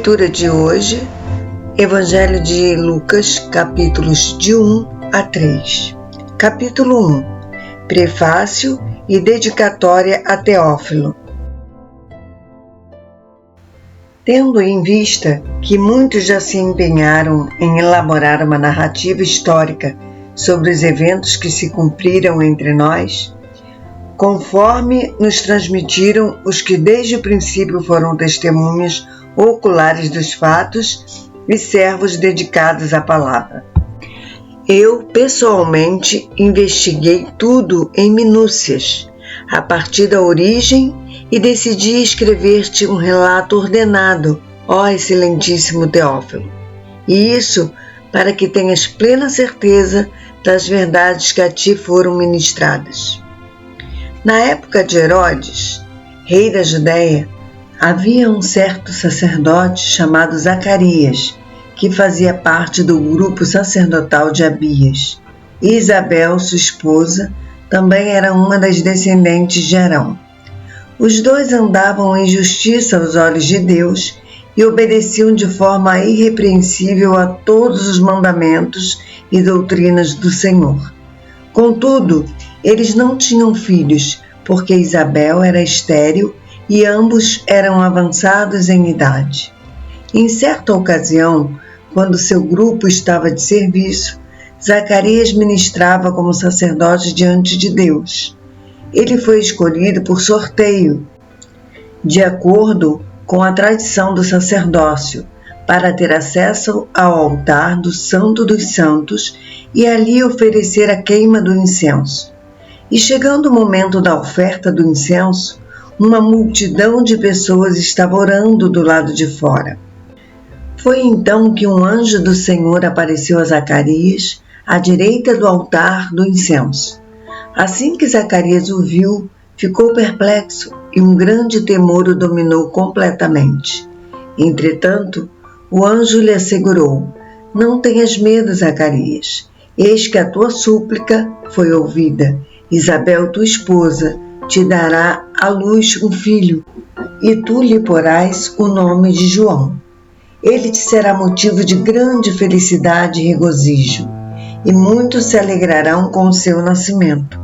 leitura de hoje, Evangelho de Lucas, capítulos de 1 a 3. Capítulo 1. Prefácio e dedicatória a Teófilo. Tendo em vista que muitos já se empenharam em elaborar uma narrativa histórica sobre os eventos que se cumpriram entre nós, conforme nos transmitiram os que desde o princípio foram testemunhas oculares dos fatos e servos dedicados à palavra. Eu, pessoalmente, investiguei tudo em minúcias, a partir da origem, e decidi escrever-te um relato ordenado, ó excelentíssimo Teófilo. E isso para que tenhas plena certeza das verdades que a ti foram ministradas. Na época de Herodes, rei da Judéia, havia um certo sacerdote chamado Zacarias, que fazia parte do grupo sacerdotal de Abias. E Isabel, sua esposa, também era uma das descendentes de Arão. Os dois andavam em justiça aos olhos de Deus e obedeciam de forma irrepreensível a todos os mandamentos e doutrinas do Senhor. Contudo, eles não tinham filhos, porque Isabel era estéril e ambos eram avançados em idade. Em certa ocasião, quando seu grupo estava de serviço, Zacarias ministrava como sacerdote diante de Deus. Ele foi escolhido por sorteio, de acordo com a tradição do sacerdócio, para ter acesso ao altar do Santo dos Santos e ali oferecer a queima do incenso. E chegando o momento da oferta do incenso, uma multidão de pessoas estava orando do lado de fora. Foi então que um anjo do Senhor apareceu a Zacarias, à direita do altar do incenso. Assim que Zacarias o viu, ficou perplexo e um grande temor o dominou completamente. Entretanto, o anjo lhe assegurou: não tenhas medo, Zacarias. Eis que a tua súplica foi ouvida. Isabel, tua esposa, te dará à luz um filho, e tu lhe porás o nome de João. Ele te será motivo de grande felicidade e regozijo, e muitos se alegrarão com o seu nascimento,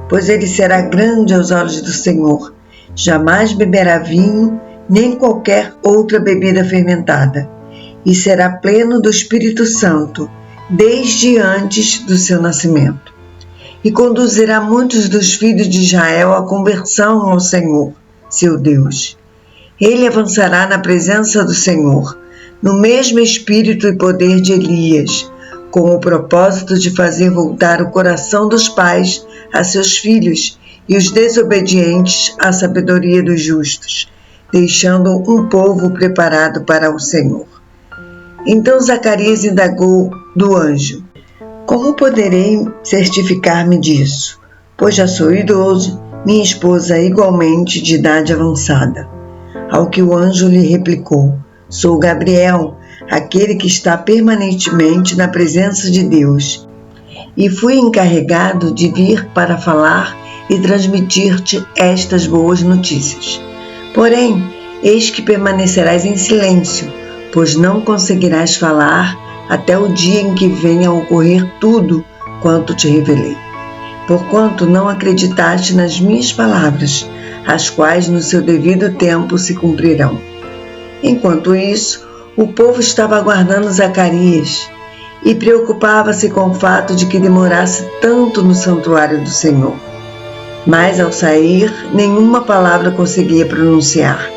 pois ele será grande aos olhos do Senhor. Jamais beberá vinho, nem qualquer outra bebida fermentada, e será pleno do Espírito Santo, desde antes do seu nascimento. E conduzirá muitos dos filhos de Israel à conversão ao Senhor, seu Deus. Ele avançará na presença do Senhor, no mesmo espírito e poder de Elias, com o propósito de fazer voltar o coração dos pais a seus filhos e os desobedientes à sabedoria dos justos, deixando um povo preparado para o Senhor. Então Zacarias indagou do anjo: como poderei certificar-me disso? Pois já sou idoso, minha esposa é igualmente de idade avançada. Ao que o anjo lhe replicou: sou Gabriel, aquele que está permanentemente na presença de Deus, e fui encarregado de vir para falar e transmitir-te estas boas notícias. Porém, eis que permanecerás em silêncio, pois não conseguirás falar até o dia em que venha a ocorrer tudo quanto te revelei, porquanto não acreditaste nas minhas palavras, as quais no seu devido tempo se cumprirão. Enquanto isso, o povo estava aguardando Zacarias e preocupava-se com o fato de que demorasse tanto no santuário do Senhor. Mas, ao sair, nenhuma palavra conseguia pronunciar.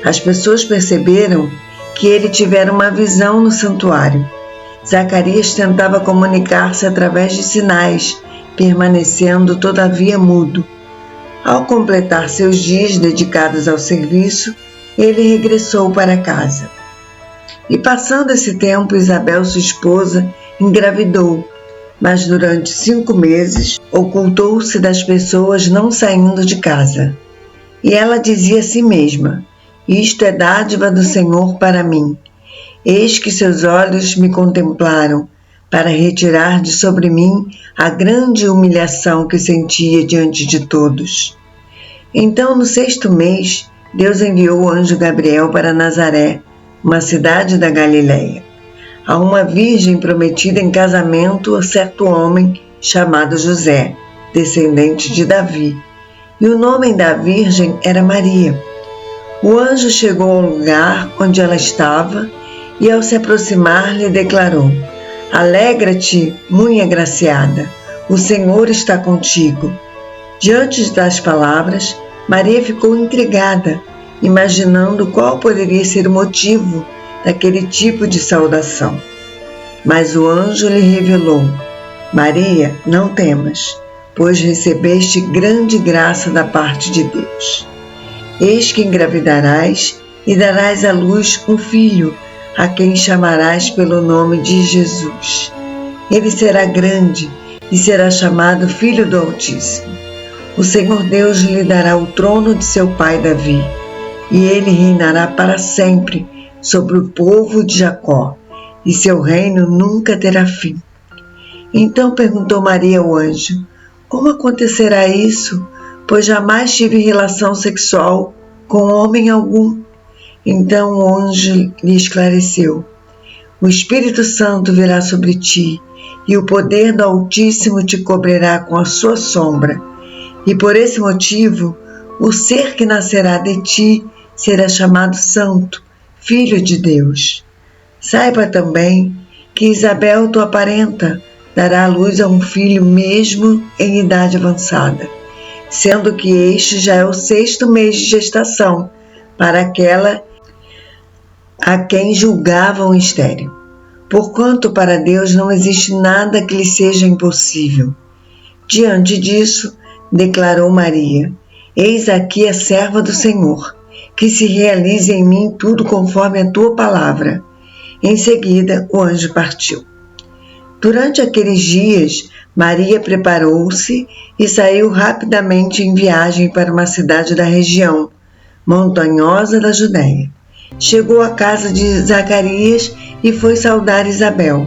As pessoas perceberam que ele tivera uma visão no santuário. Zacarias tentava comunicar-se através de sinais, permanecendo todavia mudo. Ao completar seus dias dedicados ao serviço, ele regressou para casa. E passando esse tempo, Isabel, sua esposa, engravidou, mas durante 5 meses ocultou-se das pessoas, não saindo de casa. E ela dizia a si mesma: isto é dádiva do Senhor para mim. Eis que seus olhos me contemplaram, para retirar de sobre mim a grande humilhação que sentia diante de todos. Então, no 6º mês, Deus enviou o anjo Gabriel para Nazaré, uma cidade da Galileia, a uma virgem prometida em casamento a certo homem chamado José, descendente de Davi, e o nome da virgem era Maria. O anjo chegou ao lugar onde ela estava e, ao se aproximar, lhe declarou: Alegra-te, muito agraciada, o Senhor está contigo. Diante das palavras, Maria ficou intrigada, imaginando qual poderia ser o motivo daquele tipo de saudação. Mas o anjo lhe revelou: Maria, não temas, pois recebeste grande graça da parte de Deus. Eis que engravidarás e darás à luz um filho, a quem chamarás pelo nome de Jesus. Ele será grande e será chamado Filho do Altíssimo. O Senhor Deus lhe dará o trono de seu pai Davi, e ele reinará para sempre sobre o povo de Jacó, e seu reino nunca terá fim. Então perguntou Maria ao anjo: Como acontecerá isso? Pois jamais tive relação sexual com homem algum. Então o anjo lhe esclareceu: O Espírito Santo virá sobre ti, e o poder do Altíssimo te cobrirá com a sua sombra. E por esse motivo, o ser que nascerá de ti será chamado Santo, Filho de Deus. Saiba também que Isabel, tua parenta, dará à luz a um filho mesmo em idade avançada, sendo que este já é o 6º mês de gestação para aquela a quem julgavam estéril. Porquanto para Deus não existe nada que lhe seja impossível. Diante disso, declarou Maria: Eis aqui a serva do Senhor, que se realize em mim tudo conforme a tua palavra. Em seguida, o anjo partiu. Durante aqueles dias, Maria preparou-se e saiu rapidamente em viagem para uma cidade da região montanhosa da Judéia. Chegou à casa de Zacarias e foi saudar Isabel.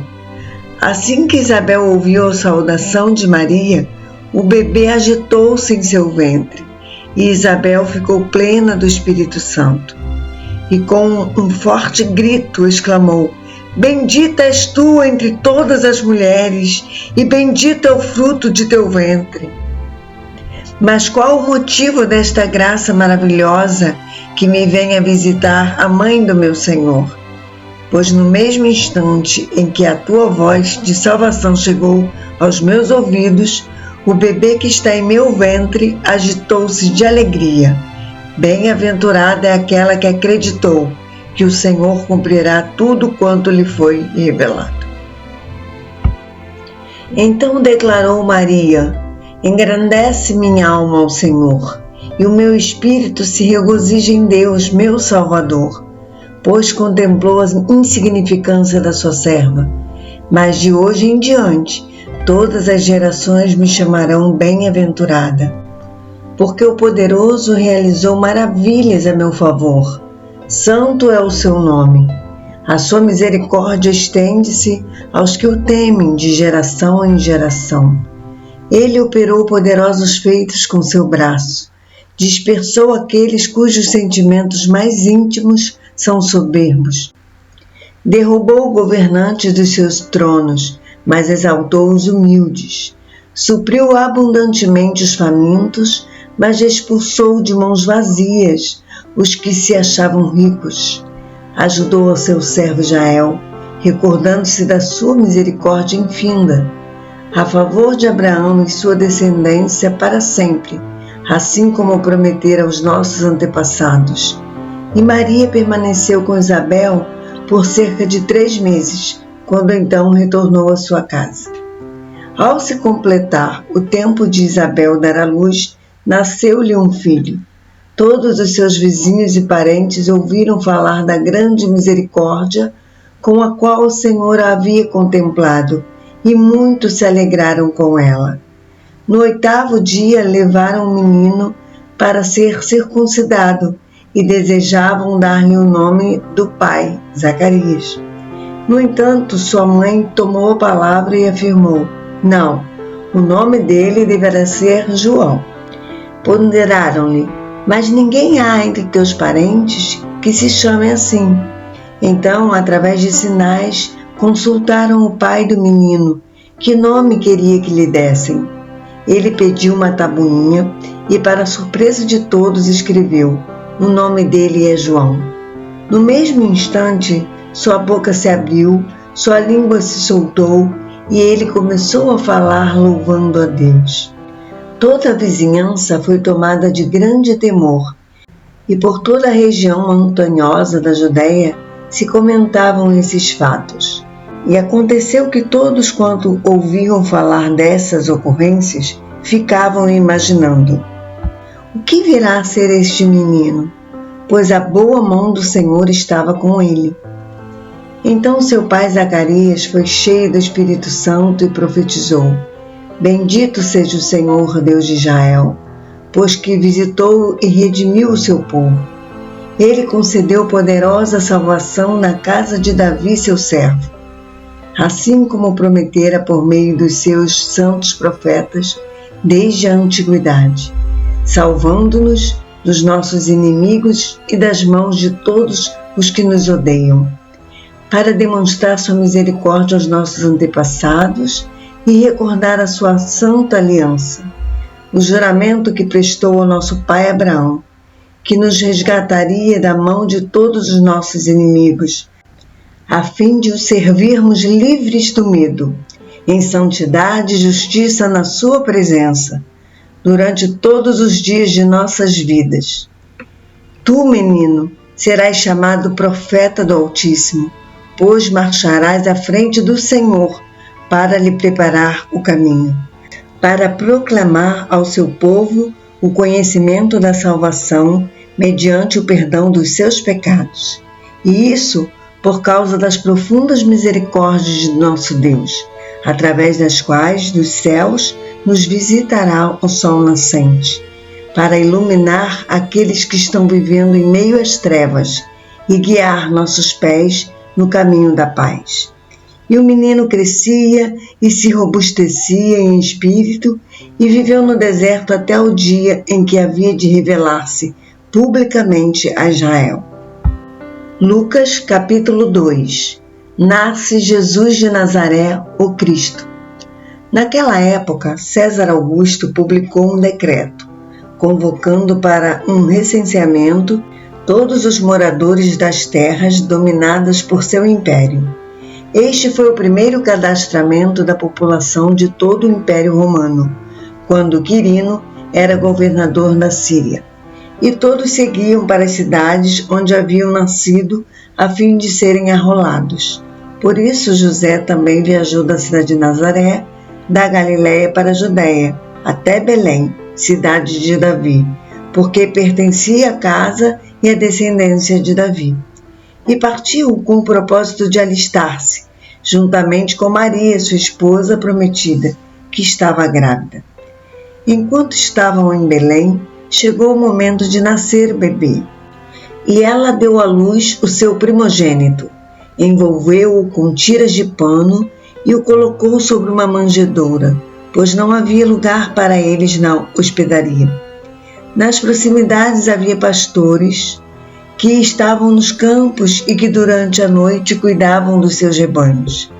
Assim que Isabel ouviu a saudação de Maria, o bebê agitou-se em seu ventre, e Isabel ficou plena do Espírito Santo. E com um forte grito exclamou: Bendita és tu entre todas as mulheres, e bendito é o fruto de teu ventre. Mas qual o motivo desta graça maravilhosa que me vem a visitar a mãe do meu Senhor? Pois no mesmo instante em que a tua voz de salvação chegou aos meus ouvidos, o bebê que está em meu ventre agitou-se de alegria. Bem-aventurada é aquela que acreditou que o Senhor cumprirá tudo quanto lhe foi revelado. Então declarou Maria: Engrandece minha alma ao Senhor, e o meu espírito se regozija em Deus, meu Salvador, pois contemplou a insignificância da sua serva. Mas de hoje em diante, todas as gerações me chamarão bem-aventurada, porque o Poderoso realizou maravilhas a meu favor. Santo é o seu nome. A sua misericórdia estende-se aos que o temem de geração em geração. Ele operou poderosos feitos com seu braço. Dispersou aqueles cujos sentimentos mais íntimos são soberbos. Derrubou governantes dos seus tronos, mas exaltou os humildes. Supriu abundantemente os famintos, mas expulsou de mãos vazias os que se achavam ricos. Ajudou ao seu servo Israel, recordando-se da sua misericórdia infinda, a favor de Abraão e sua descendência para sempre, assim como prometera aos nossos antepassados. E Maria permaneceu com Isabel por cerca de 3 meses, quando então retornou à sua casa. Ao se completar o tempo de Isabel dar à luz, nasceu-lhe um filho. Todos os seus vizinhos e parentes ouviram falar da grande misericórdia com a qual o Senhor a havia contemplado, e muitos se alegraram com ela. No 8º dia levaram o menino para ser circuncidado e desejavam dar-lhe o nome do pai, Zacarias. No entanto, sua mãe tomou a palavra e afirmou: Não, o nome dele deverá ser João. Ponderaram-lhe: Mas ninguém há entre teus parentes que se chame assim. Então, através de sinais, consultaram o pai do menino, que nome queria que lhe dessem. Ele pediu uma tabuinha e, para a surpresa de todos, escreveu: o nome dele é João. No mesmo instante, sua boca se abriu, sua língua se soltou e ele começou a falar louvando a Deus. Toda a vizinhança foi tomada de grande temor e por toda a região montanhosa da Judéia se comentavam esses fatos. E aconteceu que todos quanto ouviam falar dessas ocorrências ficavam imaginando: o que virá a ser este menino? Pois a boa mão do Senhor estava com ele. Então seu pai Zacarias foi cheio do Espírito Santo e profetizou: bendito seja o Senhor Deus de Israel, pois que visitou e redimiu o seu povo. Ele concedeu poderosa salvação na casa de Davi, seu servo, assim como prometera por meio dos seus santos profetas desde a antiguidade, salvando-nos dos nossos inimigos e das mãos de todos os que nos odeiam, para demonstrar sua misericórdia aos nossos antepassados e recordar a sua santa aliança, o juramento que prestou ao nosso pai Abraão, que nos resgataria da mão de todos os nossos inimigos, a fim de os servirmos livres do medo, em santidade e justiça na sua presença, durante todos os dias de nossas vidas. Tu, menino, serás chamado profeta do Altíssimo, pois marcharás à frente do Senhor para lhe preparar o caminho, para proclamar ao seu povo o conhecimento da salvação mediante o perdão dos seus pecados. E isso por causa das profundas misericórdias de nosso Deus, através das quais dos céus nos visitará o sol nascente, para iluminar aqueles que estão vivendo em meio às trevas e guiar nossos pés no caminho da paz. E o menino crescia e se robustecia em espírito e viveu no deserto até o dia em que havia de revelar-se publicamente a Israel. Lucas capítulo 2. Nasce Jesus de Nazaré, o Cristo. Naquela época, César Augusto publicou um decreto, convocando para um recenseamento todos os moradores das terras dominadas por seu império. Este foi o primeiro cadastramento da população de todo o Império Romano, quando Quirino era governador da Síria. E todos seguiam para as cidades onde haviam nascido, a fim de serem arrolados. Por isso José também viajou da cidade de Nazaré, da Galiléia para a Judéia, até Belém, cidade de Davi, porque pertencia à casa e à descendência de Davi. E partiu com o propósito de alistar-se, juntamente com Maria, sua esposa prometida, que estava grávida. Enquanto estavam em Belém, chegou o momento de nascer o bebê. E ela deu à luz o seu primogênito, envolveu-o com tiras de pano e o colocou sobre uma manjedoura, pois não havia lugar para eles na hospedaria. Nas proximidades havia pastores que estavam nos campos e que durante a noite cuidavam dos seus rebanhos.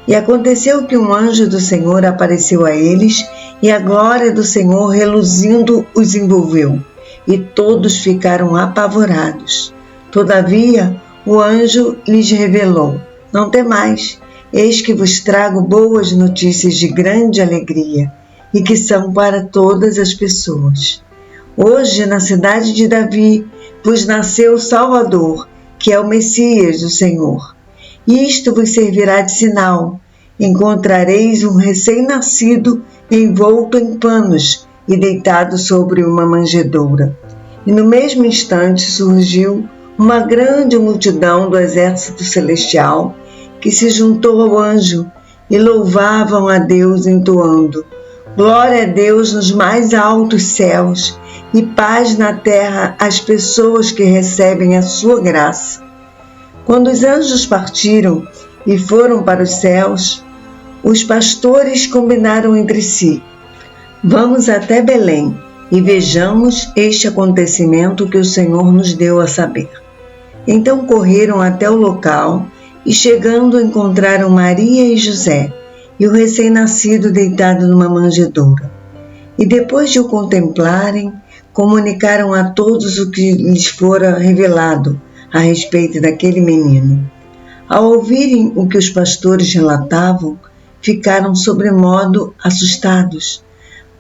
E aconteceu que um anjo do Senhor apareceu a eles, e a glória do Senhor reluzindo os envolveu, e todos ficaram apavorados. Todavia, o anjo lhes revelou: não temais, eis que vos trago boas notícias de grande alegria, e que são para todas as pessoas. Hoje, na cidade de Davi, vos nasceu o Salvador, que é o Messias, o Senhor. Isto vos servirá de sinal: encontrareis um recém-nascido envolto em panos e deitado sobre uma manjedoura. E no mesmo instante surgiu uma grande multidão do exército celestial que se juntou ao anjo e louvavam a Deus entoando: glória a Deus nos mais altos céus e paz na terra às pessoas que recebem a sua graça. Quando os anjos partiram e foram para os céus, os pastores combinaram entre si: vamos até Belém e vejamos este acontecimento que o Senhor nos deu a saber. Então correram até o local e, chegando, encontraram Maria e José e o recém-nascido deitado numa manjedoura. E depois de o contemplarem, comunicaram a todos o que lhes fora revelado a respeito daquele menino. Ao ouvirem o que os pastores relatavam, ficaram sobremodo assustados.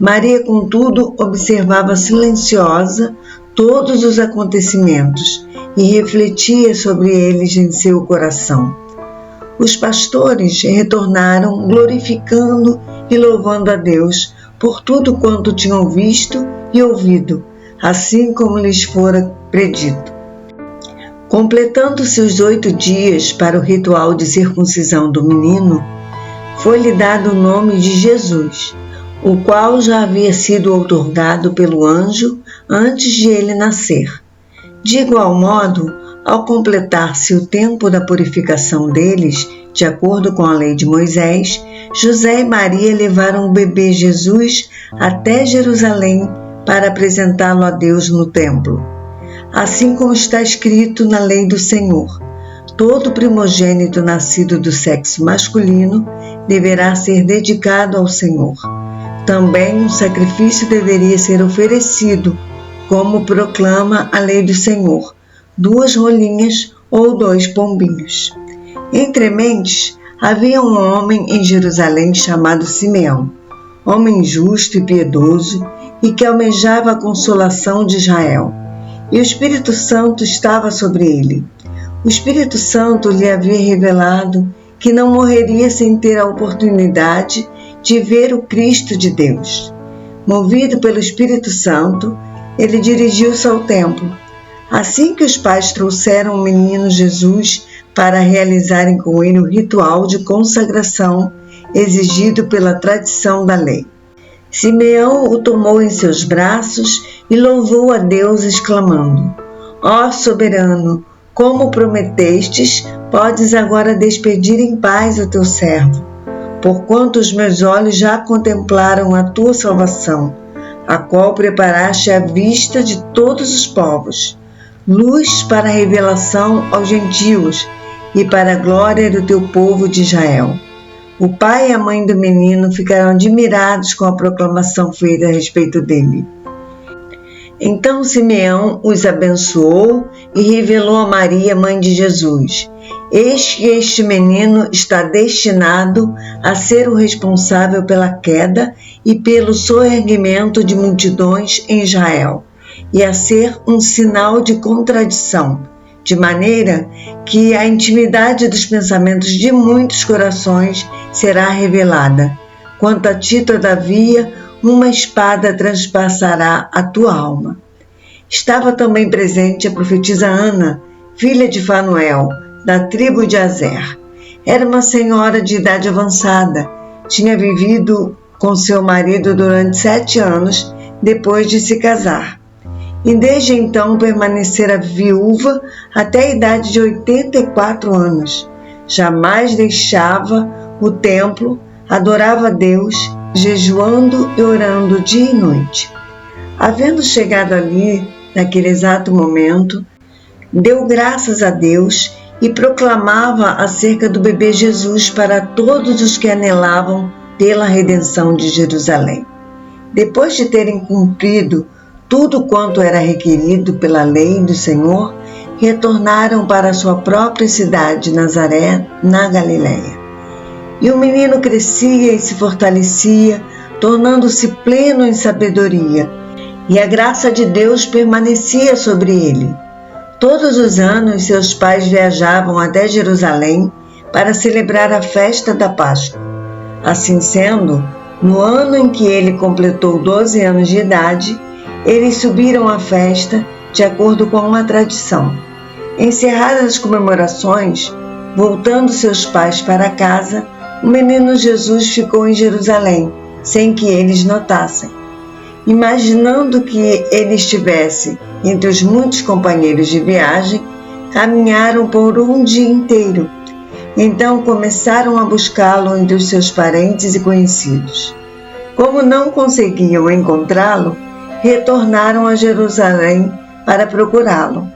Maria, contudo, observava silenciosa todos os acontecimentos e refletia sobre eles em seu coração. Os pastores retornaram glorificando e louvando a Deus por tudo quanto tinham visto e ouvido, assim como lhes fora predito. Completando-se os 8 dias para o ritual de circuncisão do menino, foi-lhe dado o nome de Jesus, o qual já havia sido outorgado pelo anjo antes de ele nascer. De igual modo, ao completar-se o tempo da purificação deles, de acordo com a lei de Moisés, José e Maria levaram o bebê Jesus até Jerusalém para apresentá-lo a Deus no templo. Assim como está escrito na lei do Senhor, todo primogênito nascido do sexo masculino deverá ser dedicado ao Senhor. Também um sacrifício deveria ser oferecido, como proclama a lei do Senhor, 2 rolinhas ou 2 pombinhos. Entre mentes, havia um homem em Jerusalém chamado Simeão, homem justo e piedoso e que almejava a consolação de Israel. E o Espírito Santo estava sobre ele. O Espírito Santo lhe havia revelado que não morreria sem ter a oportunidade de ver o Cristo de Deus. Movido pelo Espírito Santo, ele dirigiu-se ao templo. Assim que os pais trouxeram o menino Jesus para realizarem com ele o ritual de consagração exigido pela tradição da lei, Simeão o tomou em seus braços e louvou a Deus, exclamando: Ó soberano, como prometestes, podes agora despedir em paz o teu servo, porquanto os meus olhos já contemplaram a tua salvação, a qual preparaste à vista de todos os povos, luz para a revelação aos gentios e para a glória do teu povo de Israel. O pai e a mãe do menino ficaram admirados com a proclamação feita a respeito dele. Então Simeão os abençoou e revelou a Maria, mãe de Jesus: Eis que este menino está destinado a ser o responsável pela queda e pelo soerguimento de multidões em Israel, e a ser um sinal de contradição, de maneira que a intimidade dos pensamentos de muitos corações será revelada. Quanto a ti, todavia, uma espada transpassará a tua alma. Estava também presente a profetisa Ana, filha de Fanuel, da tribo de Azer. Era uma senhora de idade avançada, tinha vivido com seu marido durante 7 anos depois de se casar. E desde então permanecera viúva até a idade de 84 anos. Jamais deixava o templo, adorava a Deus, jejuando e orando dia e noite. Havendo chegado ali, naquele exato momento, deu graças a Deus e proclamava acerca do bebê Jesus para todos os que anelavam pela redenção de Jerusalém. Depois de terem cumprido tudo quanto era requerido pela lei do Senhor, retornaram para sua própria cidade, Nazaré, na Galiléia. E o menino crescia e se fortalecia, tornando-se pleno em sabedoria, e a graça de Deus permanecia sobre ele. Todos os anos seus pais viajavam até Jerusalém para celebrar a festa da Páscoa. Assim sendo, no ano em que ele completou 12 anos de idade, eles subiram à festa de acordo com uma tradição. Encerradas as comemorações, voltando seus pais para casa, o menino Jesus ficou em Jerusalém, sem que eles notassem. Imaginando que ele estivesse entre os muitos companheiros de viagem, caminharam por um dia inteiro. Então começaram a buscá-lo entre os seus parentes e conhecidos. Como não conseguiam encontrá-lo, retornaram a Jerusalém para procurá-lo.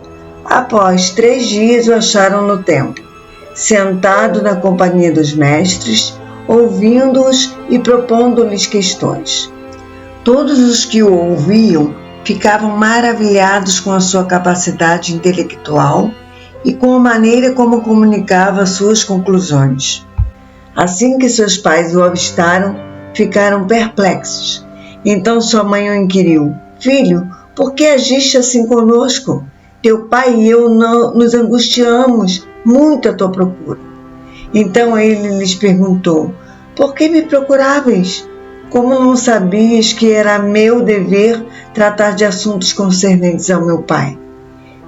Após 3 dias o acharam no templo, sentado na companhia dos mestres, ouvindo-os e propondo-lhes questões. Todos os que o ouviam ficavam maravilhados com a sua capacidade intelectual e com a maneira como comunicava suas conclusões. Assim que seus pais o avistaram, ficaram perplexos. Então sua mãe o inquiriu: Filho, por que agiste assim conosco? Teu pai e eu nos angustiamos muito à tua procura. Então ele lhes perguntou: Por que me procuráveis? Como não sabias que era meu dever tratar de assuntos concernentes ao meu pai?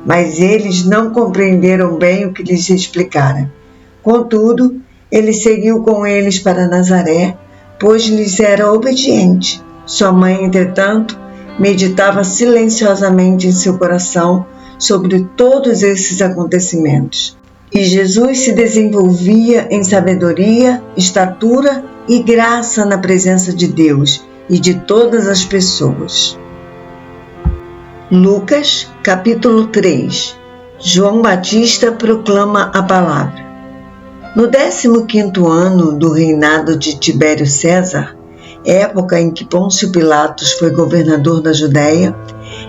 Mas eles não compreenderam bem o que lhes explicara. Contudo, ele seguiu com eles para Nazaré, pois lhes era obediente. Sua mãe, entretanto, meditava silenciosamente em seu coração sobre todos esses acontecimentos. E Jesus se desenvolvia em sabedoria, estatura e graça na presença de Deus e de todas as pessoas. Lucas, capítulo 3. João Batista proclama a palavra. No 15º ano do reinado de Tibério César, época em que Pôncio Pilatos foi governador da Judéia,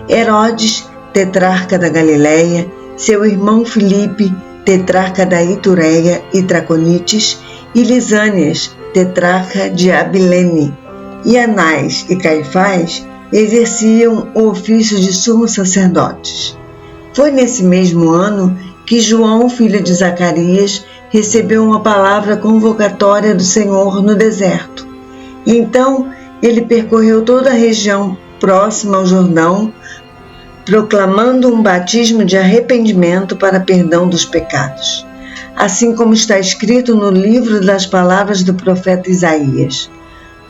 Herodes, tetrarca da Galiléia, seu irmão Filipe, tetrarca da Itureia e Traconites, e Lisânias, tetrarca de Abilene, e Anás e Caifás exerciam o ofício de sumos sacerdotes. Foi nesse mesmo ano que João, filho de Zacarias, recebeu uma palavra convocatória do Senhor no deserto. Então ele percorreu toda a região próxima ao Jordão, proclamando um batismo de arrependimento para perdão dos pecados, assim como está escrito no livro das palavras do profeta Isaías: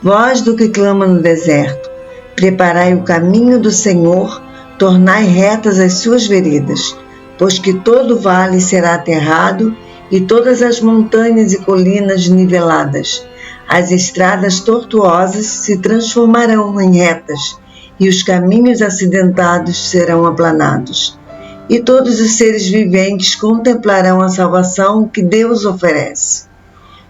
Voz do que clama no deserto, preparai o caminho do Senhor, tornai retas as suas veredas, pois que todo vale será aterrado e todas as montanhas e colinas niveladas. As estradas tortuosas se transformarão em retas e os caminhos acidentados serão aplanados. E todos os seres viventes contemplarão a salvação que Deus oferece.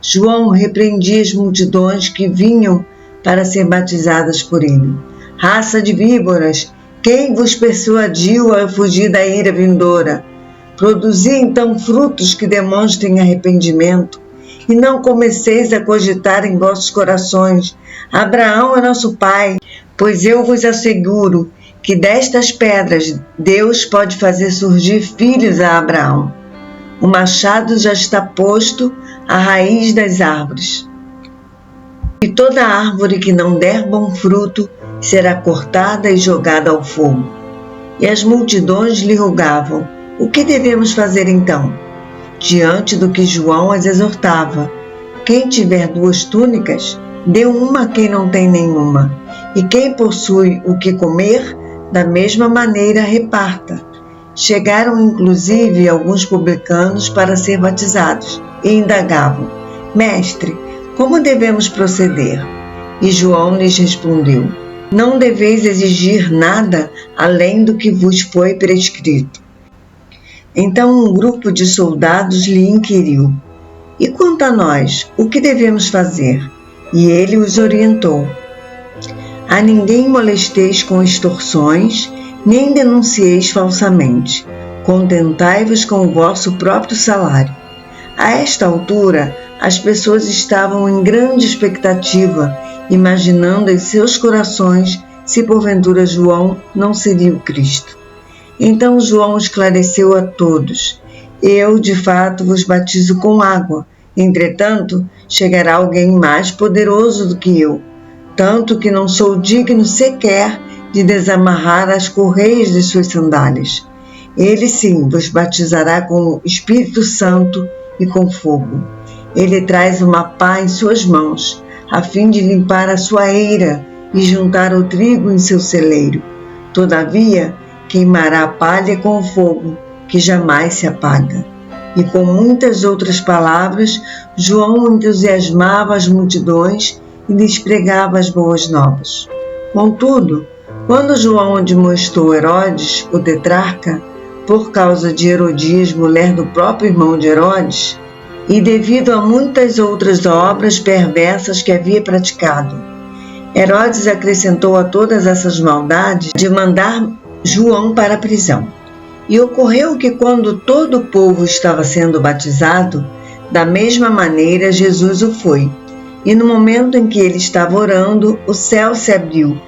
João repreendia as multidões que vinham para ser batizadas por ele. Raça de víboras, quem vos persuadiu a fugir da ira vindoura? Produzi então frutos que demonstrem arrependimento, e não comeceis a cogitar em vossos corações: Abraão é nosso pai, pois eu vos asseguro que destas pedras Deus pode fazer surgir filhos a Abraão. O machado já está posto à raiz das árvores, e toda árvore que não der bom fruto será cortada e jogada ao fogo. E as multidões lhe rogavam: O que devemos fazer então? Diante do que João as exortava: Quem tiver 2 túnicas, dê uma a quem não tem nenhuma, e quem possui o que comer, da mesma maneira reparta. Chegaram inclusive alguns publicanos para ser batizados, e indagavam: Mestre, como devemos proceder? E João lhes respondeu: Não deveis exigir nada além do que vos foi prescrito. Então um grupo de soldados lhe inquiriu: E quanto a nós, o que devemos fazer? E ele os orientou: A ninguém molesteis com extorsões, nem denuncieis falsamente. Contentai-vos com o vosso próprio salário. A esta altura, as pessoas estavam em grande expectativa, imaginando em seus corações se porventura João não seria o Cristo. Então João esclareceu a todos: Eu, de fato, vos batizo com água. Entretanto, chegará alguém mais poderoso do que eu, tanto que não sou digno sequer de desamarrar as correias de suas sandálias. Ele sim vos batizará com o Espírito Santo e com fogo. Ele traz uma pá em suas mãos, a fim de limpar a sua eira e juntar o trigo em seu celeiro. Todavia, queimará a palha com o fogo, que jamais se apaga. E com muitas outras palavras, João entusiasmava as multidões e lhes pregava as boas novas. Contudo, quando João admoestou Herodes, o tetrarca, por causa de Herodias, mulher do próprio irmão de Herodes, e devido a muitas outras obras perversas que havia praticado. Herodes acrescentou a todas essas maldades de mandar João para a prisão. E ocorreu que quando todo o povo estava sendo batizado, da mesma maneira Jesus o foi. E no momento em que ele estava orando, o céu se abriu,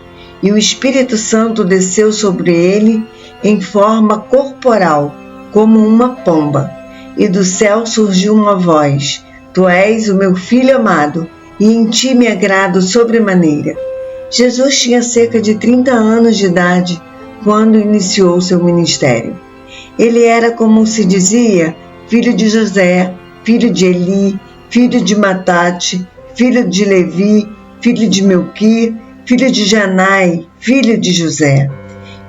e o Espírito Santo desceu sobre ele em forma corporal, como uma pomba. E do céu surgiu uma voz: Tu és o meu Filho amado, e em ti me agrado sobremaneira. Jesus tinha cerca de 30 anos de idade quando iniciou seu ministério. Ele era, como se dizia, filho de José, filho de Eli, filho de Matate, filho de Levi, filho de Melqui, filho de Janai, filho de José,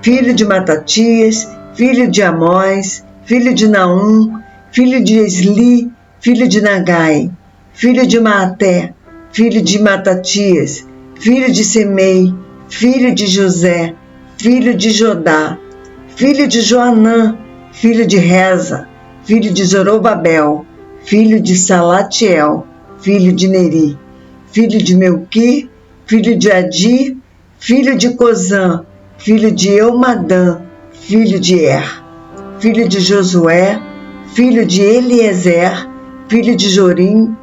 filho de Matatias, filho de Amós, filho de Naum, filho de Esli, filho de Nagai, filho de Maaté, filho de Matatias, filho de Semei, filho de José, filho de Jodá, filho de Joanã, filho de Reza, filho de Zorobabel, filho de Salatiel, filho de Neri, filho de Melqui, filho de Adi, filho de Cozã, filho de Eumadã, filho de Er, filho de Josué, filho de Eliezer, filho de Jorim,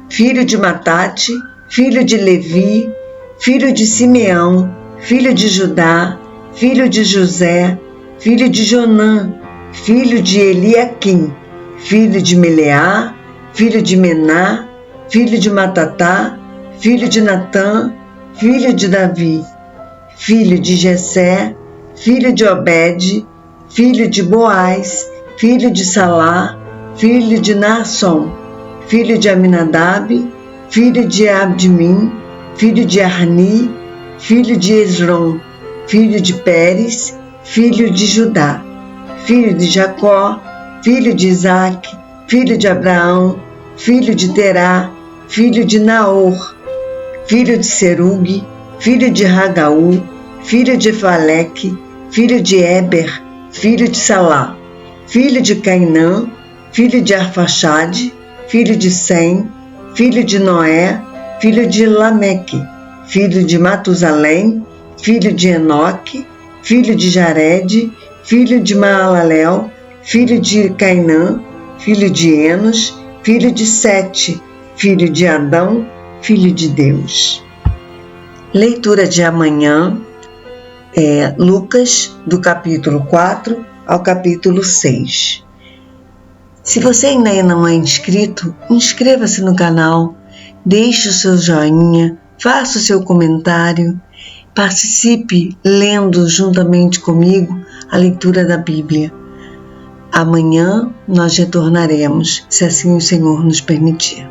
filho de Matate, filho de Levi, filho de Simeão, filho de Judá, filho de José, filho de Jonã, filho de Eliaquim, filho de Meleá, filho de Mená, filho de Matatá, filho de Natã, filho de Davi, filho de Jessé, filho de Obed, filho de Boaz, filho de Salá, filho de Naasson, filho de Aminadab, filho de Abdimim, filho de Arni, filho de Esrom, filho de Pérez, filho de Judá, filho de Jacó, filho de Isaque, filho de Abraão, filho de Terá, filho de Naor, filho de Serugue, filho de Ragaú, filho de Faleque, filho de Éber, filho de Salá, filho de Cainã, filho de Arfaxade, filho de Sem, filho de Noé, filho de Lameque, filho de Matusalém, filho de Enoque, filho de Jared, filho de Maalalel, filho de Cainã, filho de Enos, filho de Sete, filho de Adão, filho de Deus. Leitura de amanhã é Lucas, do capítulo 4 ao capítulo 6. Se você ainda não é inscrito, inscreva-se no canal, deixe o seu joinha, faça o seu comentário, participe lendo juntamente comigo a leitura da Bíblia. Amanhã nós retornaremos, se assim o Senhor nos permitir.